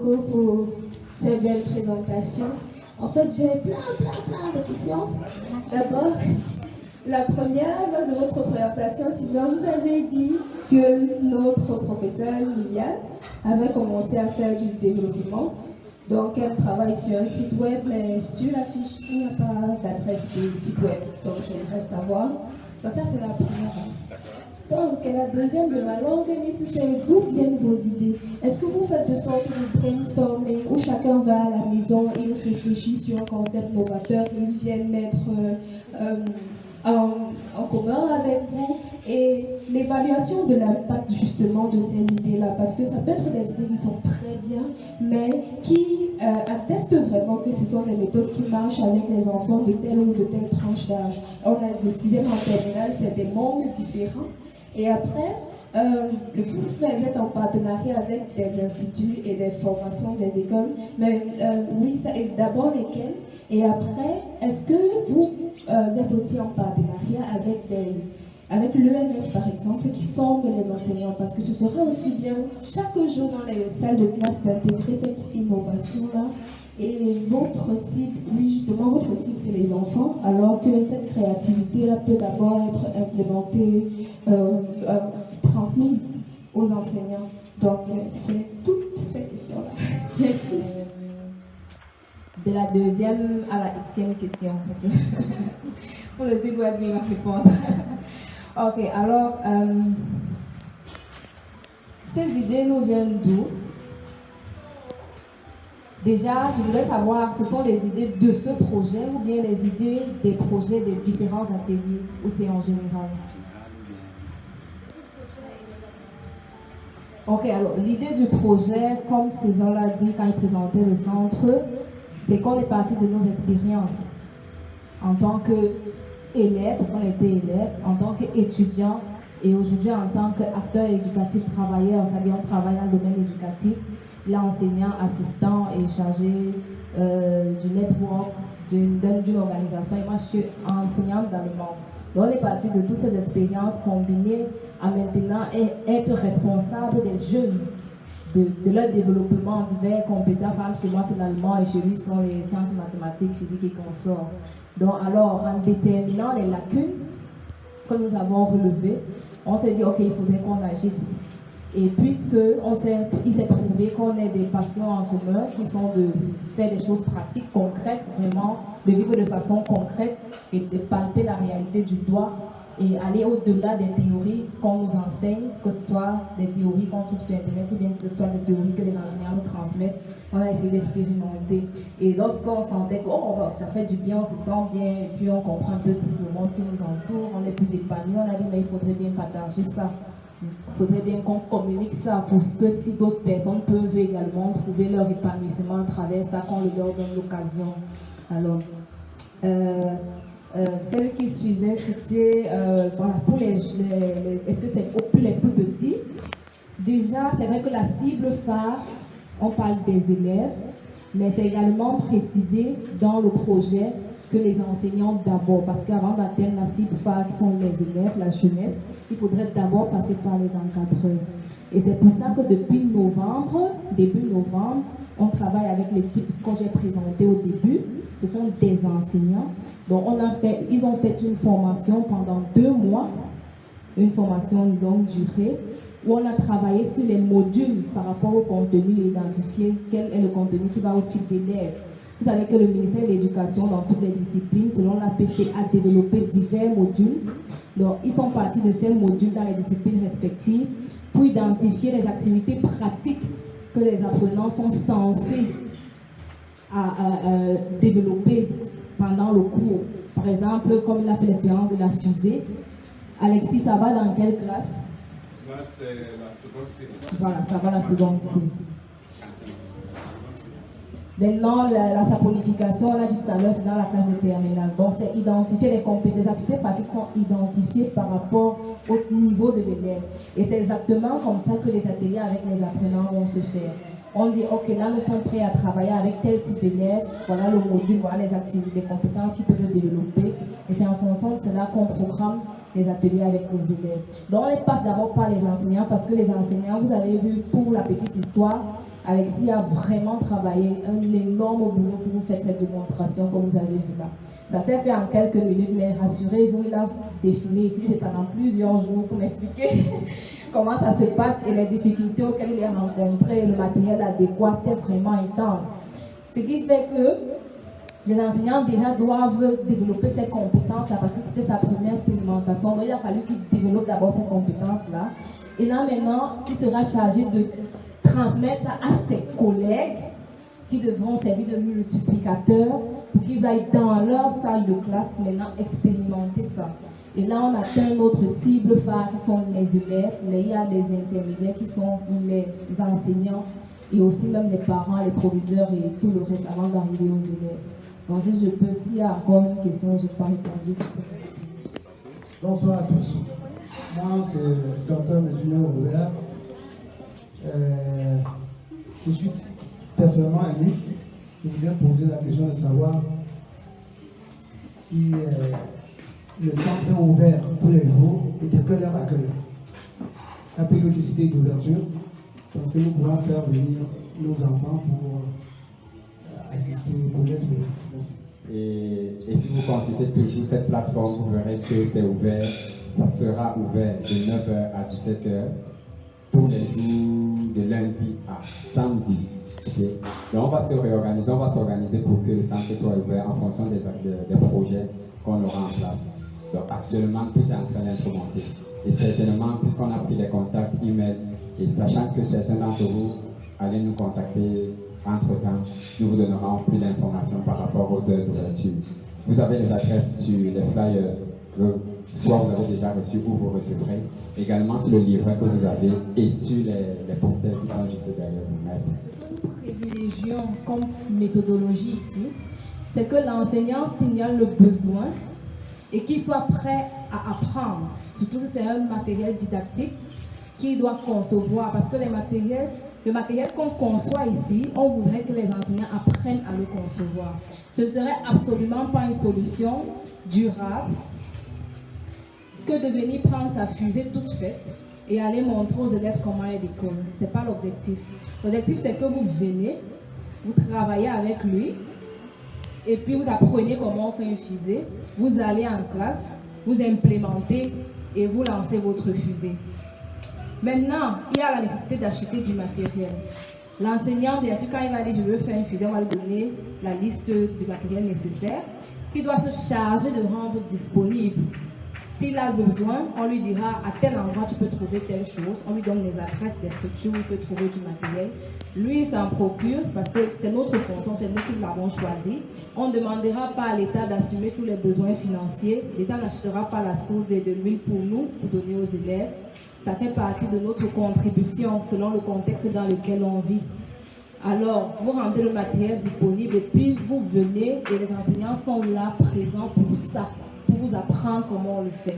beaucoup pour ces belles présentations. En fait, j'ai plein de questions. D'abord, la première, lors de votre présentation, Sylvain, vous avez dit que notre professeure Liliane avait commencé à faire du développement. Donc, elle travaille sur un site web, mais sur la fiche, il n'y a pas d'adresse de site web. Donc, j'aimerais savoir. Donc, ça, c'est la première. Donc, la deuxième de ma longue liste, c'est d'où viennent vos idées? Est-ce que vous faites de sorte de brainstorming où chacun va à la maison, il réfléchit sur un concept novateur, il vient mettre en commun avec vous et l'évaluation de l'impact justement de ces idées-là, parce que ça peut être des idées qui sont très bien, mais qui attestent vraiment que ce sont des méthodes qui marchent avec les enfants de telle ou de telle tranche d'âge. On a le 6e en terminale, c'est des mondes différents. Et après, vous êtes en partenariat avec des instituts et des formations des écoles, mais oui, ça est d'abord lesquels? Et après, est-ce que vous êtes aussi en partenariat avec l'EMS par exemple, qui forme les enseignants? Parce que ce serait aussi bien chaque jour dans les salles de classe d'intégrer cette innovation-là. Et votre cible, oui justement, votre cible c'est les enfants, alors que cette créativité-là peut d'abord être implémentée, transmise aux enseignants. Donc, c'est toutes ces questions-là. Merci. De la deuxième à la xème question. Pour le site web, il va répondre. Ok, alors, ces idées nous viennent d'où? Déjà, je voulais savoir, ce sont les idées de ce projet ou bien les idées des projets des différents ateliers, ou c'est en général? Ok, alors l'idée du projet, comme Sylvain l'a dit quand il présentait le centre, c'est qu'on est parti de nos expériences en tant qu'élèves, parce qu'on était élèves, en tant qu'étudiants et aujourd'hui en tant qu'acteurs éducatifs travailleurs, c'est-à-dire on travaille dans le domaine éducatif. L'enseignant, assistant et chargé du network d'une organisation. Et moi, je suis enseignante d'allemand. Donc, on est parti de toutes ces expériences combinées à maintenant être responsable des jeunes, de leur développement en divers compétences. Par exemple, chez moi, c'est l'allemand et chez lui, ce sont les sciences mathématiques, physiques et consorts. Donc, alors, en déterminant les lacunes que nous avons relevées, on s'est dit, OK, il faudrait qu'on agisse. Et il s'est trouvé qu'on ait des passions en commun qui sont de faire des choses pratiques, concrètes, vraiment, de vivre de façon concrète et de palper la réalité du doigt et aller au-delà des théories qu'on nous enseigne, que ce soit des théories qu'on trouve sur Internet ou bien que ce soit des théories que les enseignants nous transmettent. On a essayé d'expérimenter. Et lorsqu'on sentait que ça fait du bien, on se sent bien, et puis on comprend un peu plus le monde qui nous entoure, on est plus épanoui, on a dit mais il faudrait bien partager ça. Il faudrait bien qu'on communique ça pour que si d'autres personnes peuvent également trouver leur épanouissement à travers ça, qu'on leur donne l'occasion. Alors, celle qui suivait, c'était pour est-ce que c'est pour les plus petits? Déjà, c'est vrai que la cible phare, on parle des élèves, mais c'est également précisé dans le projet que les enseignants d'abord, parce qu'avant d'atteindre la cible phare qui sont les élèves, la jeunesse, il faudrait d'abord passer par les encadreurs. Et c'est pour ça que depuis début novembre, on travaille avec l'équipe que j'ai présentée au début. Ce sont des enseignants. Donc ils ont fait une formation pendant 2 mois, une formation de longue durée, où on a travaillé sur les modules par rapport au contenu et identifié quel est le contenu qui va au type d'élèves. Vous savez que le ministère de l'Éducation, dans toutes les disciplines, selon l'APC, a développé divers modules. Donc, ils sont partis de ces modules dans les disciplines respectives pour identifier les activités pratiques que les apprenants sont censés développer pendant le cours. Par exemple, comme il a fait l'expérience de la fusée, Alexis, ça va dans quelle classe? Là, c'est la seconde série. Voilà, ça va la seconde série. Maintenant, la saponification, on l'a dit tout à l'heure, c'est dans la classe de terminale. Donc, c'est identifier les compétences. Les activités pratiques sont identifiées par rapport au niveau de l'élève. Et c'est exactement comme ça que les ateliers avec les apprenants vont se faire. On dit, OK, là, nous sommes prêts à travailler avec tel type d'élève. Voilà le module, voilà les activités, les compétences qu'ils peuvent développer. Et c'est en fonction de cela qu'on programme les ateliers avec les élèves. Donc, on passe d'abord par les enseignants parce que les enseignants, vous avez vu, pour la petite histoire, Alexis a vraiment travaillé un énorme boulot pour vous faire cette démonstration comme vous avez vu là. Ça s'est fait en quelques minutes, mais rassurez-vous, il a défilé ici pendant plusieurs jours pour m'expliquer comment ça se passe et les difficultés auxquelles il est rencontré, le matériel adéquat, c'était vraiment intense. Ce qui fait que les enseignants déjà doivent développer ces compétences-là parce que c'était sa première expérimentation. Donc il a fallu qu'il développe d'abord ces compétences-là. Et là maintenant, il sera chargé de transmettre ça à ses collègues qui devront servir de multiplicateurs pour qu'ils aillent dans leur salle de classe maintenant expérimenter ça. Et là, on atteint notre cible phare qui sont les élèves, mais il y a des intermédiaires qui sont les enseignants et aussi même les parents, les proviseurs et tout le reste avant d'arriver aux élèves. Donc si je peux, s'il y a encore une question, je n'ai pas répondu. Bonsoir à tous. Moi, c'est Dr. Medina Robert. Je suis personnellement ému. Je voudrais poser la question de savoir si le centre est ouvert tous les jours et de quelle heure à quelle heure. La périodicité d'ouverture, parce que nous pourrons faire venir nos enfants pour assister au projet spécial. Merci. Et si vous consultez toujours cette plateforme, vous verrez que c'est ouvert. Ça sera ouvert de 9h à 17h tous les jours de lundi à samedi. Okay. Donc on va se réorganiser, on va s'organiser pour que le centre soit ouvert en fonction des projets qu'on aura en place. Donc actuellement, tout est en train d'être monté. Et certainement, puisqu'on a pris les contacts email et sachant que certains d'entre vous allez nous contacter entre-temps, nous vous donnerons plus d'informations par rapport aux heures d'ouverture. Vous avez les adresses sur les flyers que soit vous avez déjà reçus ou vous recevrez, également sur le livret que vous avez et sur les posters qui sont juste derrière vous. Merci. Ce que nous privilégions comme méthodologie ici, c'est que l'enseignant signale le besoin et qu'il soit prêt à apprendre. Surtout si c'est un matériel didactique qu'il doit concevoir, parce que le matériel qu'on conçoit ici, on voudrait que les enseignants apprennent à le concevoir. Ce ne serait absolument pas une solution durable que de venir prendre sa fusée toute faite et aller montrer aux élèves comment elle décolle. Ce n'est pas l'objectif. L'objectif, c'est que vous venez, vous travaillez avec lui, et puis vous apprenez comment on fait une fusée, vous allez en classe, vous implémentez et vous lancez votre fusée. Maintenant, il y a la nécessité d'acheter du matériel. L'enseignant, bien sûr, quand il va dire je veux faire une fusée, on va lui donner la liste du matériel nécessaire qu'il doit se charger de rendre disponible. S'il a besoin, on lui dira à tel endroit tu peux trouver telle chose. On lui donne les adresses, les structures où il peut trouver du matériel. Lui, il s'en procure parce que c'est notre fonction, c'est nous qui l'avons choisi. On ne demandera pas à l'État d'assumer tous les besoins financiers. L'État n'achètera pas la soude et de l'huile pour nous, pour donner aux élèves. Ça fait partie de notre contribution selon le contexte dans lequel on vit. Alors, vous rendez le matériel disponible et puis vous venez et les enseignants sont là, présents pour ça, pour vous apprendre comment on le fait.